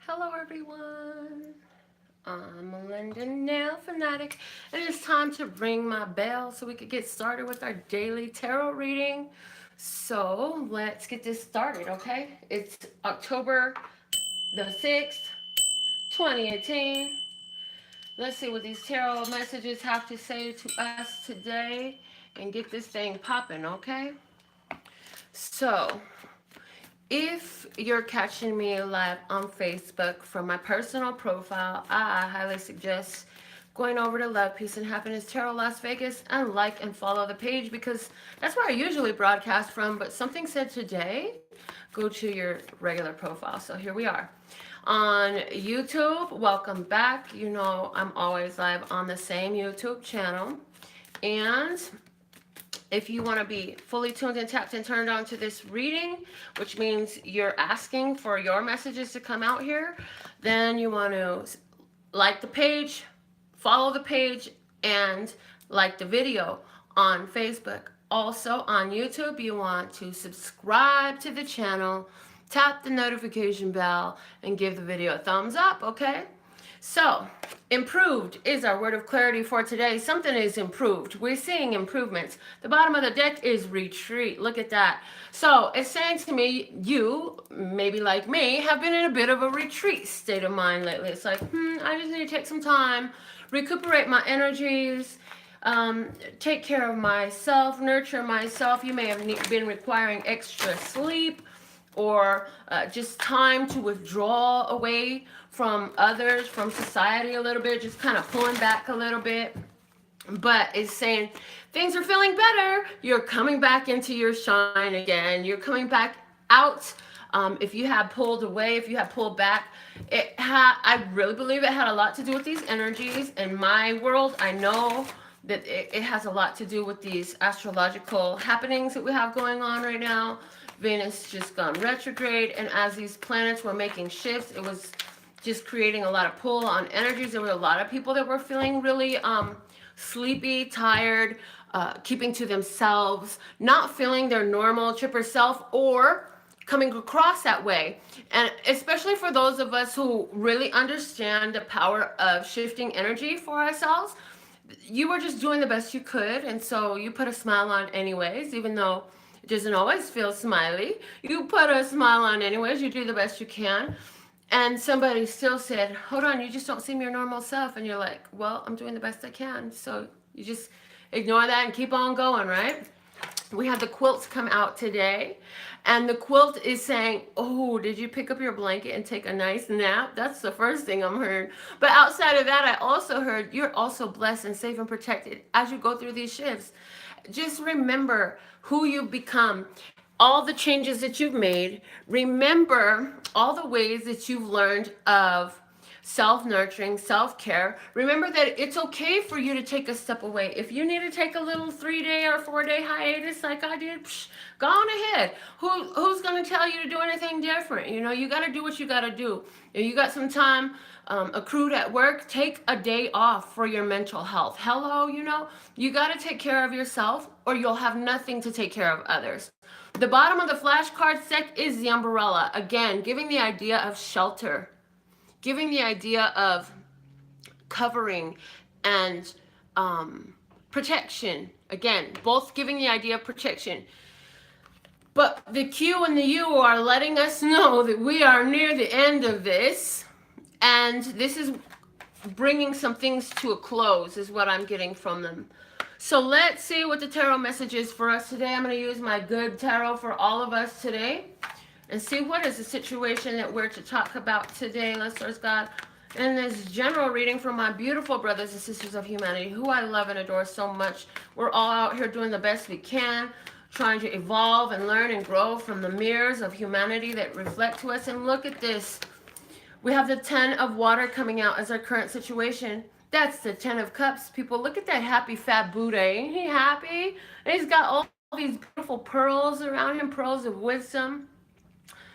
Hello everyone, I'm Melinda, NailFanatic, and it's time to ring my bell so we could get started with our daily tarot reading. So let's get this started, okay? It's October the 6th, 2018. Let's see what these tarot messages have to say to us today and get this thing popping, okay? So, if you're catching me live on Facebook from my personal profile, I highly suggest going over to Love, Peace, and Happiness Tarot Las Vegas and like and follow the page because that's where I usually broadcast from. But something said today, go to your regular profile. So here we are. On YouTube, welcome back. You know, I'm always live on the same YouTube channel. And if you want to be fully tuned and tapped and turned on to this reading, which means you're asking for your messages to come out here, then you want to like the page, follow the page, and like the video on Facebook. Also on YouTube, you want to subscribe to the channel, tap the notification bell, and give the video a thumbs up, okay? So, improved is our word of clarity for today. Something is improved. We're seeing improvements. The bottom of the deck is retreat. Look at that. So, it's saying to me, you, maybe like me, have been in a bit of a retreat state of mind lately. It's like, I just need to take some time, recuperate my energies, take care of myself, nurture myself. You may have been requiring extra sleep or just time to withdraw away from others, from society a little bit, just kind of pulling back a little bit. But it's saying things are feeling better. You're coming back into your shine again. You're coming back out. If you had pulled away, if you had pulled back, I really believe it had a lot to do with these energies. In my world, I know that it has a lot to do with these astrological happenings that we have going on right now. Venus just gone retrograde, and as these planets were making shifts, it was just creating a lot of pull on energies. There were a lot of people that were feeling really sleepy, tired, keeping to themselves, not feeling their normal chipper self, or coming across that way. And especially for those of us who really understand the power of shifting energy for ourselves, you were just doing the best you could, and so you put a smile on anyways, even though it doesn't always feel smiley. You put a smile on anyways, you do the best you can. And somebody still said, hold on, you just don't seem your normal self. And you're like, well, I'm doing the best I can. So you just ignore that and keep on going, right? We had the quilts come out today, and the quilt is saying, oh, did you pick up your blanket and take a nice nap? That's the first thing I'm hearing. But outside of that, I also heard you're also blessed and safe and protected as you go through these shifts. Just remember who you've become, all the changes that you've made. Remember all the ways that you've learned of self-nurturing, self-care. Remember that it's okay for you to take a step away. If you need to take a little 3-day or 4-day hiatus like I did, go on ahead. Who's going to tell you to do anything different? You know, you got to do what you got to do. If you got some time accrued at work, take a day off for your mental health. Hello, you know, you got to take care of yourself or you'll have nothing to take care of others. The bottom of the flashcard deck is the umbrella. Again, giving the idea of shelter, giving the idea of covering and protection. Again, both giving the idea of protection. But the Q and the U are letting us know that we are near the end of this. And this is bringing some things to a close is what I'm getting from them. So let's see what the tarot message is for us today. I'm going to use my good tarot for all of us today and see what is the situation that we're to talk about today. Let's start, God. And this general reading from my beautiful brothers and sisters of humanity, who I love and adore so much. We're all out here doing the best we can, trying to evolve and learn and grow from the mirrors of humanity that reflect to us. And look at this. We have the 10 of water coming out as our current situation. That's the 10 of cups. People, look at that happy fat Buddha. Ain't he happy? And he's got all these beautiful pearls around him, pearls of wisdom.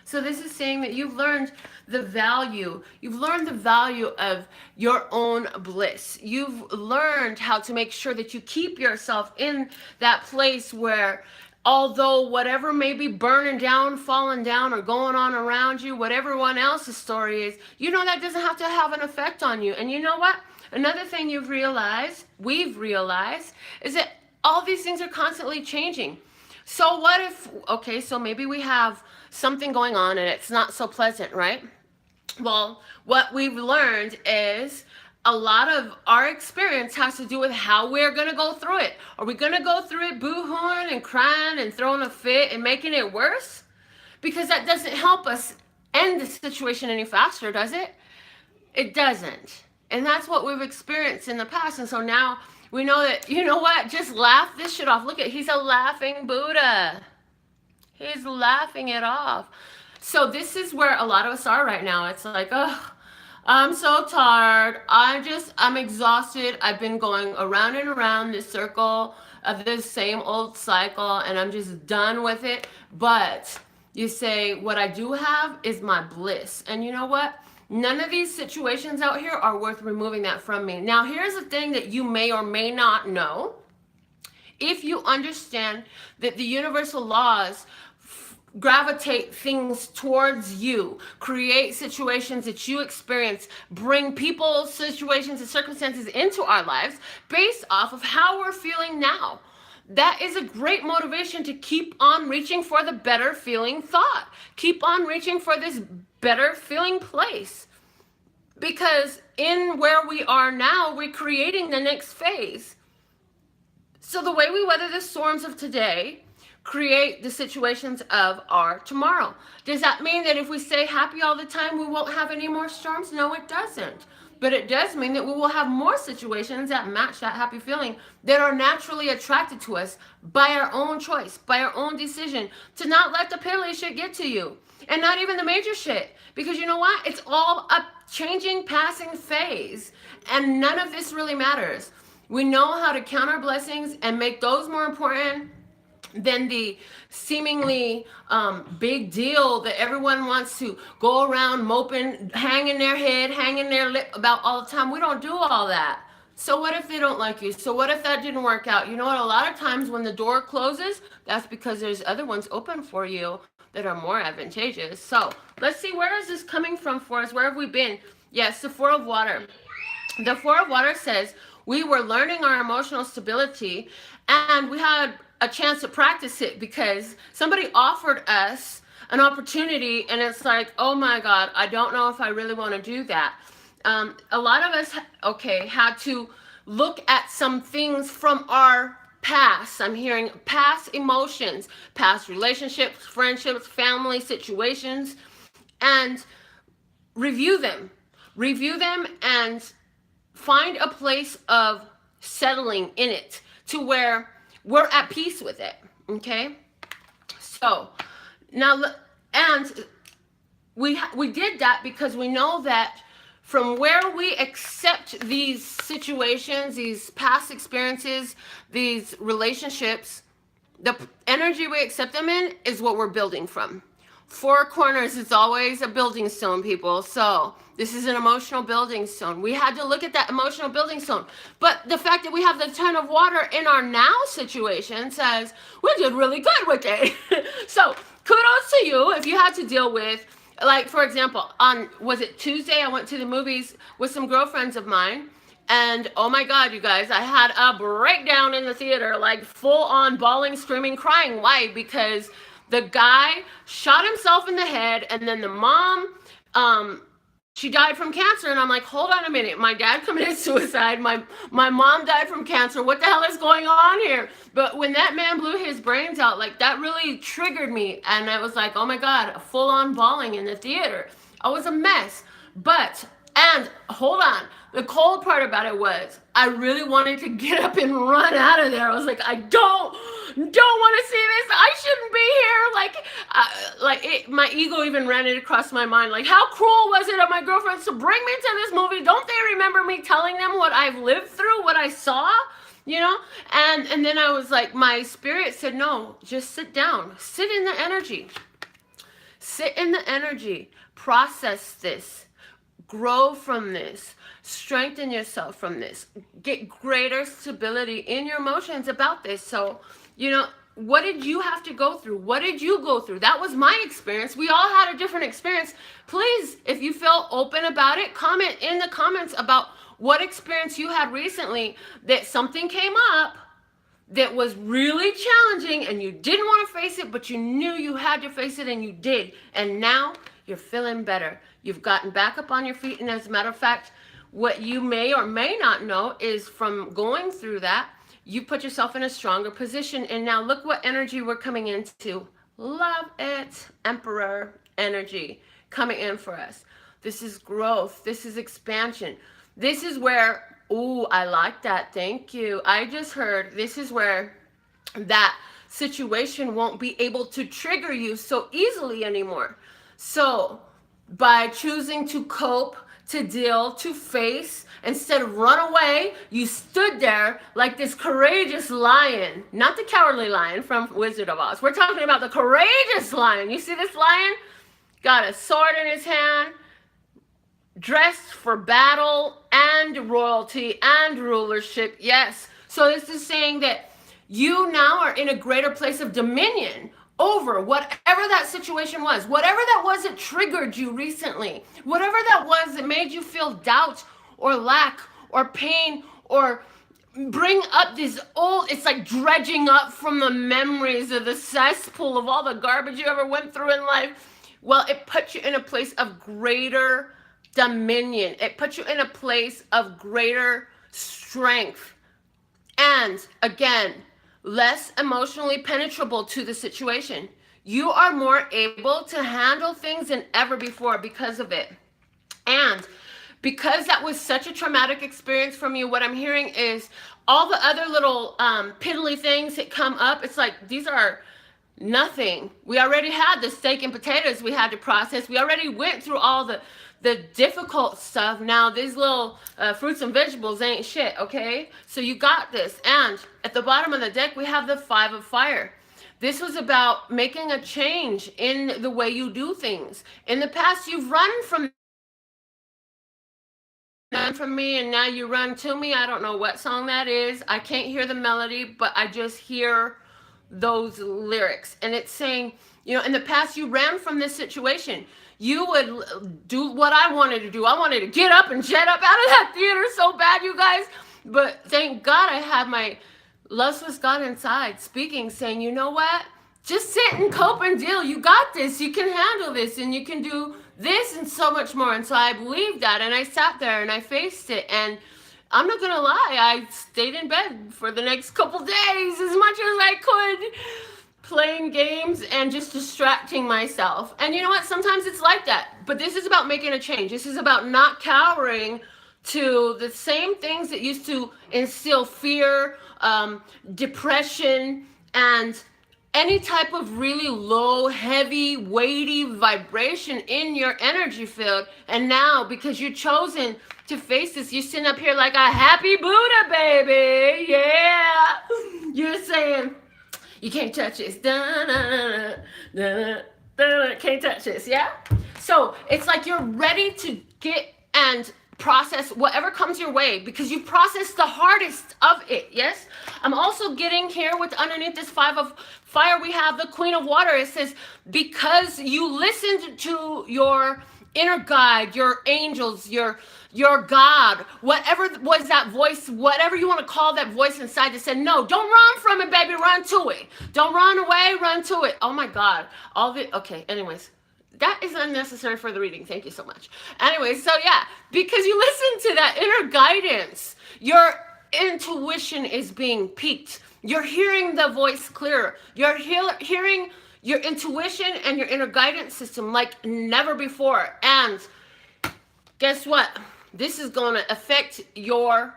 So this is saying that you've learned the value. You've learned the value of your own bliss. You've learned how to make sure that you keep yourself in that place where Although whatever may be burning down, falling down, or going on around you, what everyone else's story is, you know that doesn't have to have an effect on you. And you know what? Another thing we've realized, is that all these things are constantly changing. So what if, okay, so maybe we have something going on and it's not so pleasant, right? Well, what we've learned is a lot of our experience has to do with how we're going to go through it. Are we going to go through it boo-hooing and crying and throwing a fit and making it worse? Because that doesn't help us end the situation any faster, does it? It doesn't. And that's what we've experienced in the past. And so now we know that, you know what? Just laugh this shit off. Look at, he's a laughing Buddha. He's laughing it off. So this is where a lot of us are right now. It's like, oh, I'm so tired. I'm exhausted. I've been going around and around this circle of this same old cycle, and I'm just done with it. But you say, what I do have is my bliss. And you know what? None of these situations out here are worth removing that from me. Now, here's the thing that you may or may not know. If you understand that the universal laws gravitate things towards you, create situations that you experience, bring people, situations, and circumstances into our lives based off of how we're feeling now. That is a great motivation to keep on reaching for the better feeling thought. Keep on reaching for this better feeling place. Because in where we are now, we're creating the next phase. So the way we weather the storms of today create the situations of our tomorrow. Does that mean that if we stay happy all the time, we won't have any more storms? No, it doesn't. But it does mean that we will have more situations that match that happy feeling, that are naturally attracted to us by our own choice, by our own decision, to not let the piddly shit get to you. And not even the major shit. Because you know what? It's all a changing, passing phase. And none of this really matters. We know how to count our blessings and make those more important than the seemingly big deal that everyone wants to go around moping, hanging their head, hanging their lip about all the time. We don't do all that. So what if they don't like you? So what if that didn't work out? You know what? A lot of times when the door closes, that's because there's other ones open for you that are more advantageous. So let's see, where is this coming from for us? Where have we been? Yes, the Four of Water. The Four of Water says we were learning our emotional stability, and we had a chance to practice it because somebody offered us an opportunity, and it's like, oh my God, I don't know if I really want to do that. A lot of us, had to look at some things from our past. I'm hearing past emotions, past relationships, friendships, family situations, and review them and find a place of settling in it to where we're at peace with it. Okay, so now, and we did that because we know that from where we accept these situations, these past experiences, these relationships, the energy we accept them in is what we're building from. Four corners is always a building stone, people. So this is an emotional building stone. We had to look at that emotional building stone. But the fact that we have the Ten of Water in our now situation says we did really good with it. So kudos to you if you had to deal with, like, for example, was it Tuesday? I went to the movies with some girlfriends of mine. And oh my God, you guys, I had a breakdown in the theater, like full on bawling, screaming, crying. Why? Because the guy shot himself in the head, and then the mom, she died from cancer. And I'm like, hold on a minute. My dad committed suicide. My mom died from cancer. What the hell is going on here? But when that man blew his brains out, like, that really triggered me. And I was like, oh my God, full on bawling in the theater. I was a mess. And hold on, the cold part about it was I really wanted to get up and run out of there. I was like, I don't want to see this. I shouldn't be here. My ego even ran it across my mind. Like, how cruel was it of my girlfriends to bring me to this movie? Don't they remember me telling them what I've lived through, what I saw? You know? And then I was like, my spirit said, no, just sit down. Sit in the energy. Sit in the energy. Process this. Grow from this. Strengthen yourself from this. Get greater stability in your emotions about this. So, you know, What did you have to go through? What did you go through? That was my experience. We all had a different experience. Please, if you feel open about it, comment in the comments about what experience you had recently that something came up that was really challenging and you didn't want to face it, but you knew you had to face it and you did. And now you're feeling better. You've gotten back up on your feet. And as a matter of fact, what you may or may not know is from going through that, you put yourself in a stronger position. And now look what energy we're coming into. Love it. Emperor energy coming in for us. This is growth. This is expansion. This is where, ooh, I like that. Thank you. I just heard this is where that situation won't be able to trigger you so easily anymore. So by choosing to cope, to deal, to face, instead of run away, you stood there like this courageous lion, not the cowardly lion from Wizard of Oz. We're talking about the courageous lion. You see this lion? Got a sword in his hand, dressed for battle and royalty and rulership. Yes. So this is saying that you now are in a greater place of dominion over whatever that situation was, whatever that was that triggered you recently, whatever that was that made you feel doubt or lack or pain or bring up this old, it's like dredging up from the memories of the cesspool of all the garbage you ever went through in life. Well, it puts you in a place of greater dominion. It puts you in a place of greater strength. And again, less emotionally penetrable to the situation. You are more able to handle things than ever before because of it. And because that was such a traumatic experience from you, what I'm hearing is all the other little piddly things that come up, it's like these are nothing. We already had the steak and potatoes we had to process. We already went through all the difficult stuff. Now these little fruits and vegetables ain't shit, okay? So you got this. And at the bottom of the deck, we have the 5 of fire. This was about making a change in the way you do things. In the past, you've run from me and now you run to me. I don't know what song that is. I can't hear the melody, but I just hear those lyrics. And it's saying, you know, in the past, you ran from this situation. You would do what I wanted to do. I wanted to get up and jet up out of that theater so bad, you guys. But thank God I had my lustrous God inside speaking, saying, you know what? Just sit and cope and deal. You got this. You can handle this and you can do this and so much more. And so I believed that. And I sat there and I faced it. And I'm not going to lie. I stayed in bed for the next couple days as much as I could, playing games and just distracting myself. And you know what? Sometimes it's like that. But this is about making a change. This is about not cowering to the same things that used to instill fear, depression, and any type of really low, heavy, weighty vibration in your energy field. And now, because you're chosen to face this, you're sitting up here like a happy Buddha, baby. Yeah. You're saying, you can't touch this. Can't touch this, yeah? So it's like you're ready to get and process whatever comes your way because you processed the hardest of it, yes? I'm also getting here with underneath this 5 of fire, we have the Queen of Water. It says, because you listened to your inner guide, your angels, your God, whatever was that voice, whatever you want to call that voice inside that said, no, don't run from it, baby, run to it. Don't run away, run to it. Oh my God. Okay, anyways. That is unnecessary for the reading. Thank you so much. Anyway, so yeah, because you listen to that inner guidance, your intuition is being piqued. You're hearing the voice clearer. You're hearing your intuition and your inner guidance system like never before. And guess what? This is going to affect your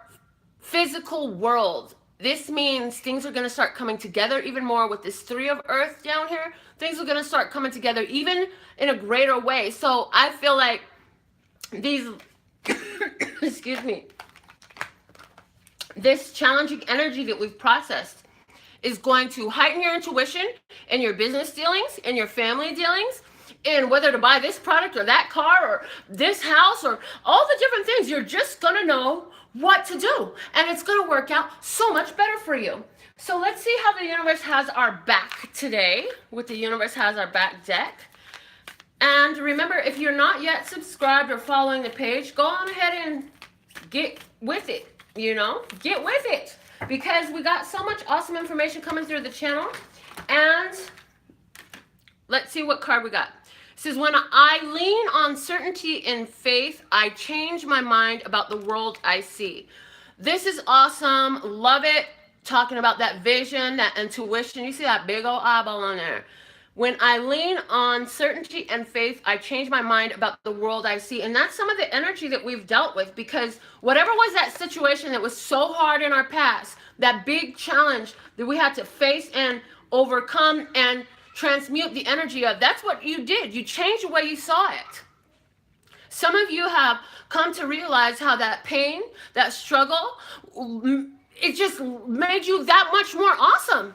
physical world. This means things are going to start coming together even more with this 3 of earth down here. Things are going to start coming together even in a greater way. So I feel like these, excuse me, this challenging energy that we've processed is going to heighten your intuition in your business dealings, in your family dealings, in whether to buy this product or that car or this house or all the different things. You're just going to know what to do. And it's going to work out so much better for you. So let's see how the universe has our back today with the universe has our back deck. And remember, if you're not yet subscribed or following the page, go on ahead and get with it, you know, get with it, because we got so much awesome information coming through the channel. And let's see what card we got. It says, when I lean on certainty and faith, I change my mind about the world I see. This is awesome. Love it. Talking about that vision, that intuition. You see that big old eyeball on there. When I lean on certainty and faith, I change my mind about the world I see. And that's some of the energy that we've dealt with, because whatever was that situation that was so hard in our past, that big challenge that we had to face and overcome and transmute the energy of, that's what you did. You changed the way you saw it. Some of you have come to realize how that pain, that struggle, it just made you that much more awesome.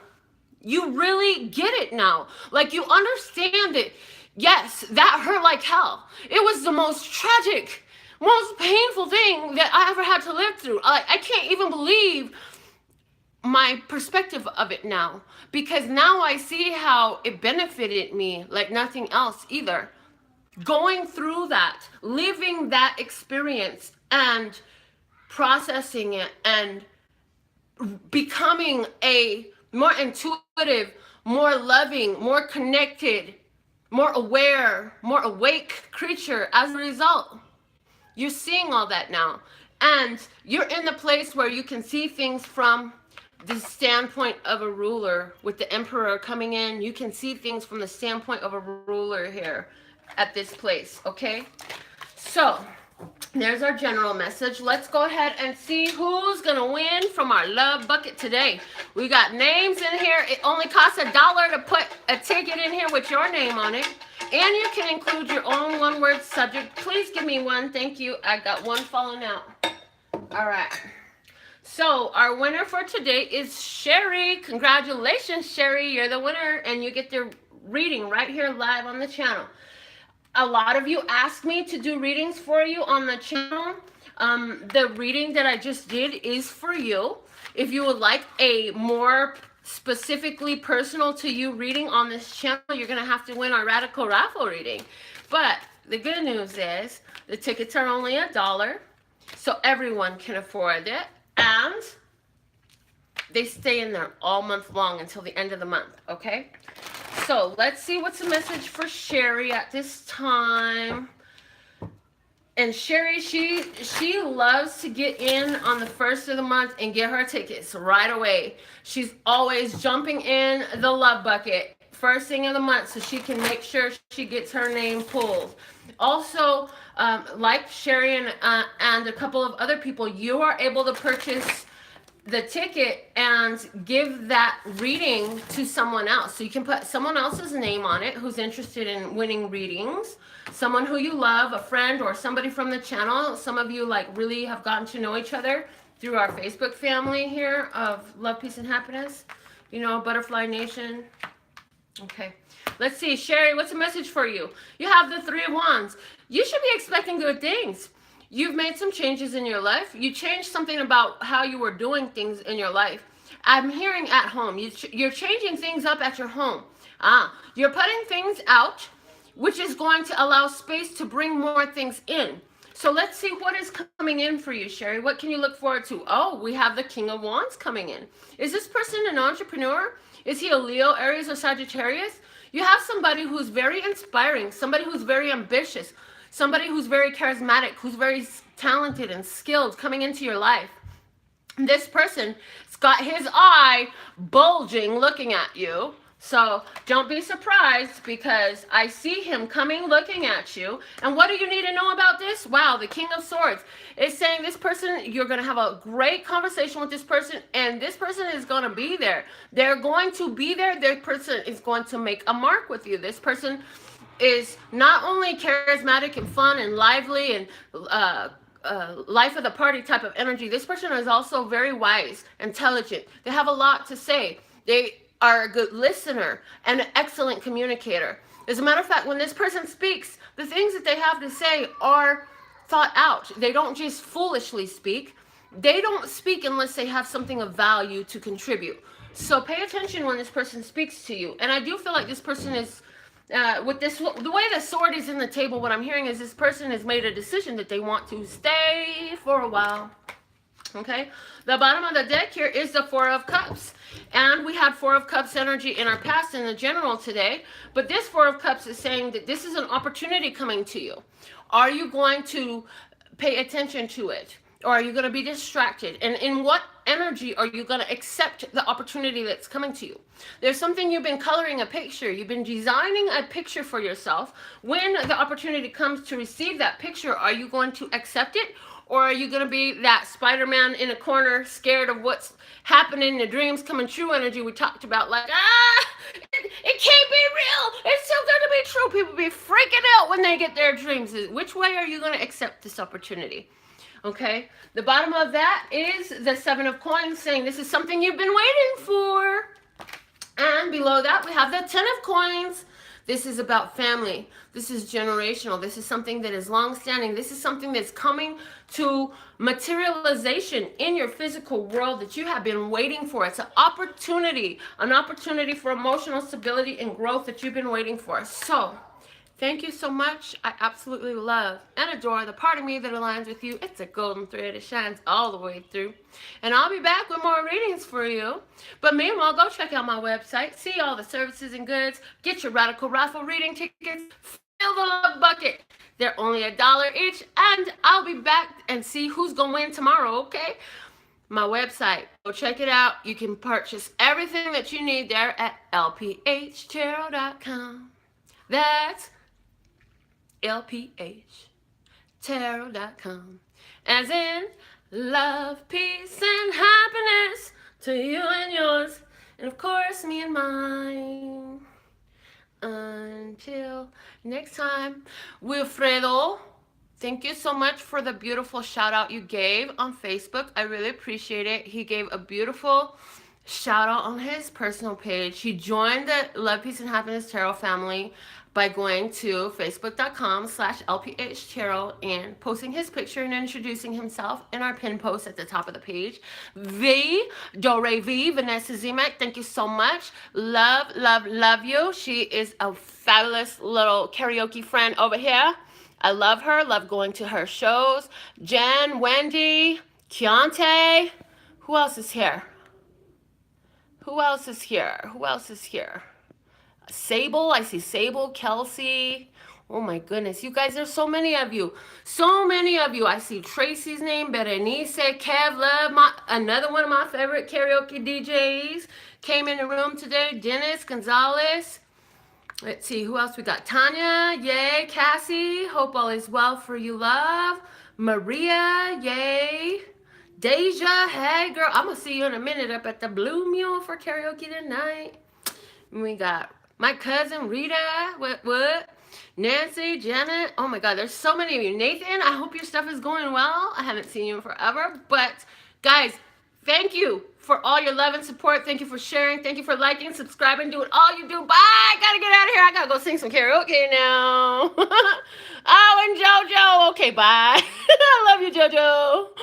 You really get it now. Like, you understand it. Yes, that hurt like hell. It was the most tragic, most painful thing that I ever had to live through. I can't even believe my perspective of it now, because now I see how it benefited me like nothing else either. Going through that, living that experience and processing it and becoming a more intuitive, more loving, more connected, more aware, more awake creature as a result. You're seeing all that now. And you're in the place where you can see things from the standpoint of a ruler. With the emperor coming in, you can see things from the standpoint of a ruler here at this place, okay? So there's our general message. Let's go ahead and see who's gonna win from our love bucket today. We got names in here. It only costs $1 to put a ticket in here with your name on it. And you can include your own one-word subject. Please give me one. Thank you. I got one falling out. All right. So our winner for today is Sherry. Congratulations, Sherry. You're the winner, and you get the reading right here live on the channel. A lot of you asked me to do readings for you on the channel. The reading that I just did is for you. If you would like a more specifically personal to you reading on this channel, you're going to have to win our Radical Raffle reading. But the good news is the tickets are only $1, so everyone can afford it. And they stay in there all month long until the end of the month, okay? So let's see what's the message for Sherry at this time. And Sherry, she loves to get in on the first of the month and get her tickets right away. She's always jumping in the love bucket first thing of the month so she can make sure she gets her name pulled. Also, like Sherry and a couple of other people, you are able to purchase the ticket and give that reading to someone else. So you can put someone else's name on it who's interested in winning readings, someone who you love, a friend or somebody from the channel. Some of you like really have gotten to know each other through our Facebook family here of Love, Peace, and Happiness. You know, Butterfly Nation. Okay, let's see. Sherry, what's the message for you? You have the Three of Wands. You should be expecting good things. You've made some changes in your life. You changed something about how you were doing things in your life. I'm hearing at home. You're changing things up at your home. You're putting things out, which is going to allow space to bring more things in. So let's see what is coming in for you, Sherry. What can you look forward to? Oh, we have the King of Wands coming in. Is this person an entrepreneur? Is he a Leo, Aries, or Sagittarius? You have somebody who's very inspiring, somebody who's very ambitious, somebody who's very charismatic, who's very talented and skilled coming into your life. This person's got his eye bulging looking at you. So don't be surprised, because I see him coming looking at you. And what do you need to know about this? Wow, the King of Swords is saying this person, you're going to have a great conversation with this person, and this person is going to be there. They're going to be there. Their person is going to make a mark with you. This person is not only charismatic and fun and lively and life of the party type of energy. This person is also very wise, intelligent. They have a lot to say. They are a good listener and an excellent communicator. As a matter of fact, when this person speaks, the things that they have to say are thought out. They don't just foolishly speak. They don't speak unless they have something of value to contribute. So pay attention when this person speaks to you. And I do feel like this person is, with this, the way the sword is in the table, what I'm hearing is this person has made a decision that they want to stay for a while. Okay, the bottom of the deck here is the Four of Cups, and we had Four of Cups energy in our past in the general today, but this Four of Cups is saying that this is an opportunity coming to you. Are you going to pay attention to it, or are you going to be distracted? And in what energy are you going to accept the opportunity that's coming to you? There's something you've been coloring a picture, you've been designing a picture for yourself. When the opportunity comes to receive that picture, are you going to accept it? Or are you going to be that Spider-Man in a corner, scared of what's happening, the dreams coming true energy we talked about? Like, it can't be real. It's still going to be true. People be freaking out when they get their dreams. Which way are you going to accept this opportunity? Okay. The bottom of that is the Seven of Coins, saying this is something you've been waiting for. And below that, we have the Ten of Coins. This is about family. This is generational. This is something that is long-standing. This is something that's coming to materialization in your physical world that you have been waiting for. It's an opportunity for emotional stability and growth that you've been waiting for. So, thank you so much. I absolutely love and adore the part of me that aligns with you. It's a golden thread. It shines all the way through. And I'll be back with more readings for you. But meanwhile, go check out my website. See all the services and goods. Get your Radical Raffle reading tickets. Fill the love bucket. They're only $1 each. And I'll be back and see who's going to win tomorrow, okay? My website. Go check it out. You can purchase everything that you need there at LPHtarot.com. That's LPHtarot.com. As in, love, peace, and happiness to you and yours. And of course, me and mine. Until next time, Wilfredo, thank you so much for the beautiful shout out you gave on Facebook. I really appreciate it. He gave a beautiful shout out on his personal page. He joined the Love, Peace, and Happiness Tarot family by going to facebook.com/LPHtarot and posting his picture and introducing himself in our pin post at the top of the page. Vanessa Zemek, thank you so much. Love, love, love you. She is a fabulous little karaoke friend over here. I love her, love going to her shows. Jen, Wendy, Keontae. Who else is here? Who else is here? Who else is here? Sable, I see Sable, Kelsey. Oh my goodness, you guys, there's so many of you. So many of you. I see Tracy's name, Berenice, Kev Love, another one of my favorite karaoke DJs came in the room today. Dennis Gonzalez. Let's see, who else we got? Tanya, yay. Cassie, hope all is well for you, love. Maria, yay. Deja, hey girl, I'm gonna see you in a minute up at the Blue Mule for karaoke tonight. We got my cousin Rita, what? Nancy, Janet, oh my God, there's so many of you. Nathan, I hope your stuff is going well. I haven't seen you in forever, but guys, thank you for all your love and support. Thank you for sharing. Thank you for liking, subscribing, doing all you do. Bye, gotta get out of here. I gotta go sing some karaoke now. Oh, and JoJo, okay, bye. I love you, JoJo.